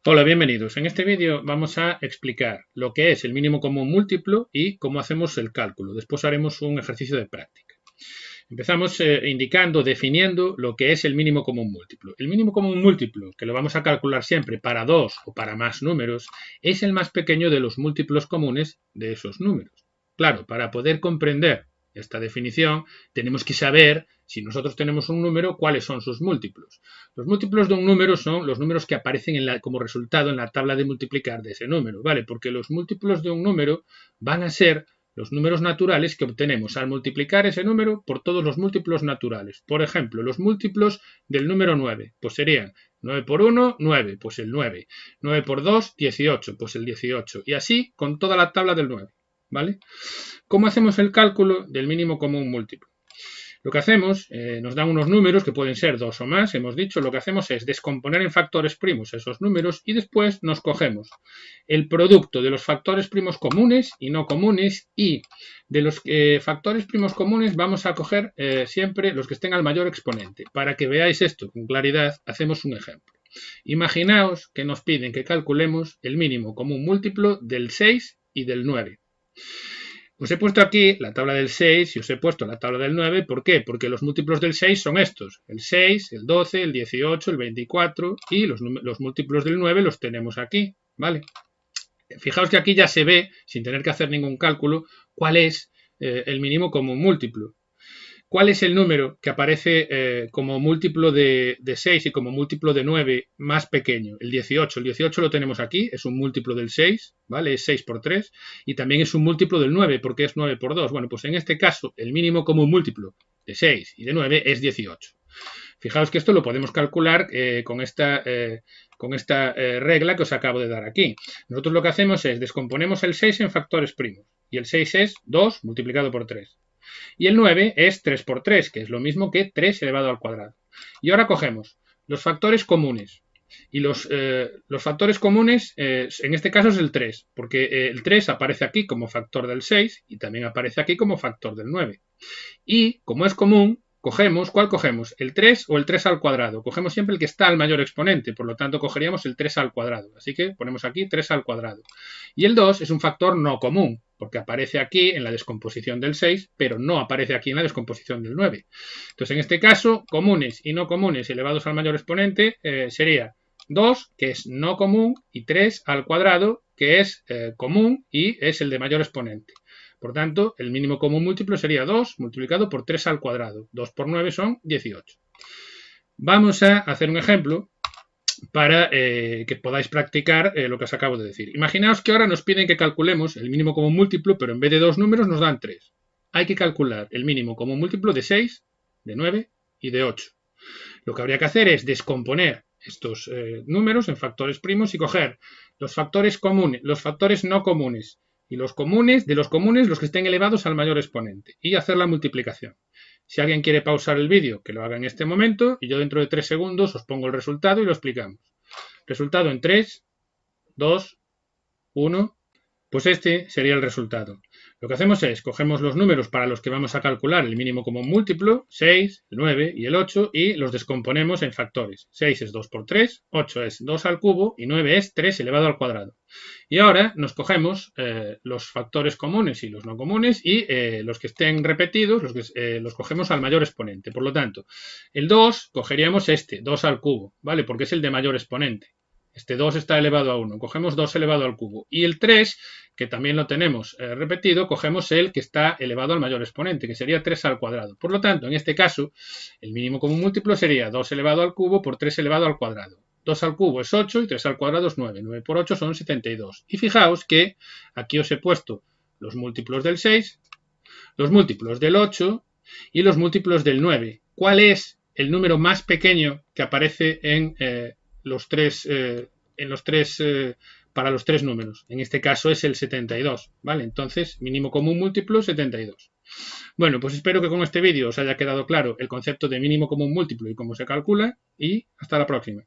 Hola, bienvenidos. En este vídeo vamos a explicar lo que es el mínimo común múltiplo y cómo hacemos el cálculo. Después haremos un ejercicio de práctica. Empezamos definiendo lo que es el mínimo común múltiplo. El mínimo común múltiplo, que lo vamos a calcular siempre para dos o para más números, es el más pequeño de los múltiplos comunes de esos números. Claro, para poder comprender esta definición, tenemos que saber, si nosotros tenemos un número, cuáles son sus múltiplos. Los múltiplos de un número son los números que aparecen como resultado en la tabla de multiplicar de ese número, ¿vale? Porque los múltiplos de un número van a ser los números naturales que obtenemos al multiplicar ese número por todos los múltiplos naturales. Por ejemplo, los múltiplos del número 9, pues serían 9 por 1, 9, pues el 9. 9 por 2, 18, pues el 18. Y así con toda la tabla del 9, ¿vale? ¿Cómo hacemos el cálculo del mínimo común múltiplo? Lo que hacemos, nos dan unos números que pueden ser dos o más, hemos dicho, lo que hacemos es descomponer en factores primos esos números y después nos cogemos el producto de los factores primos comunes y no comunes, y de los factores primos comunes vamos a coger siempre los que estén al mayor exponente. Para que veáis esto con claridad, hacemos un ejemplo. Imaginaos que nos piden que calculemos el mínimo común múltiplo del 6 y del 9. Os he puesto aquí la tabla del 6 y os he puesto la tabla del 9. ¿Por qué? Porque los múltiplos del 6 son estos. El 6, el 12, el 18, el 24 y los múltiplos del 9 los tenemos aquí, ¿vale? Fijaos que aquí ya se ve, sin tener que hacer ningún cálculo, cuál es el mínimo común múltiplo. ¿Cuál es el número que aparece como múltiplo de 6 y como múltiplo de 9 más pequeño? El 18. El 18 lo tenemos aquí, es un múltiplo del 6, ¿vale? Es 6 por 3. Y también es un múltiplo del 9, porque es 9 por 2. Bueno, pues en este caso, el mínimo común múltiplo de 6 y de 9 es 18. Fijaos que esto lo podemos calcular con esta regla que os acabo de dar aquí. Nosotros lo que hacemos es descomponemos el 6 en factores primos. Y el 6 es 2 multiplicado por 3. Y el 9 es 3 por 3, que es lo mismo que 3 elevado al cuadrado. Y ahora cogemos los factores comunes. Y los factores comunes, en este caso es el 3, porque el 3 aparece aquí como factor del 6 y también aparece aquí como factor del 9. Y como es común, ¿cuál cogemos? ¿El 3 o el 3 al cuadrado? Cogemos siempre el que está al mayor exponente, por lo tanto cogeríamos el 3 al cuadrado. Así que ponemos aquí 3 al cuadrado. Y el 2 es un factor no común, porque aparece aquí en la descomposición del 6, pero no aparece aquí en la descomposición del 9. Entonces, en este caso, comunes y no comunes elevados al mayor exponente sería 2, que es no común, y 3 al cuadrado, que es común y es el de mayor exponente. Por tanto, el mínimo común múltiplo sería 2 multiplicado por 3 al cuadrado. 2 por 9 son 18. Vamos a hacer un ejemplo para que podáis practicar lo que os acabo de decir. Imaginaos que ahora nos piden que calculemos el mínimo común múltiplo, pero en vez de dos números nos dan 3. Hay que calcular el mínimo común múltiplo de 6, de 9 y de 8. Lo que habría que hacer es descomponer estos números en factores primos y coger los factores comunes, los factores no comunes y los comunes, de los comunes los que estén elevados al mayor exponente, y hacer la multiplicación. Si alguien quiere pausar el vídeo, que lo haga en este momento, y yo dentro de 3 segundos os pongo el resultado y lo explicamos. Resultado en 3, 2, 1. Pues este sería el resultado. Lo que hacemos es, cogemos los números para los que vamos a calcular el mínimo común múltiplo, 6, el 9 y el 8, y los descomponemos en factores. 6 es 2 por 3, 8 es 2 al cubo y 9 es 3 elevado al cuadrado. Y ahora nos cogemos los factores comunes y los no comunes y los que estén repetidos los cogemos al mayor exponente. Por lo tanto, el 2 cogeríamos este, 2 al cubo, ¿vale? Porque es el de mayor exponente. Este 2 está elevado a 1, cogemos 2 elevado al cubo. Y el 3, que también lo tenemos repetido, cogemos el que está elevado al mayor exponente, que sería 3 al cuadrado. Por lo tanto, en este caso, el mínimo común múltiplo sería 2 elevado al cubo por 3 elevado al cuadrado. 2 al cubo es 8 y 3 al cuadrado es 9. 9 por 8 son 72. Y fijaos que aquí os he puesto los múltiplos del 6, los múltiplos del 8 y los múltiplos del 9. ¿Cuál es el número más pequeño que aparece para los tres números? En este caso es el 72, ¿vale? Entonces, mínimo común múltiplo 72. Bueno, pues espero que con este vídeo os haya quedado claro el concepto de mínimo común múltiplo y cómo se calcula, y hasta la próxima.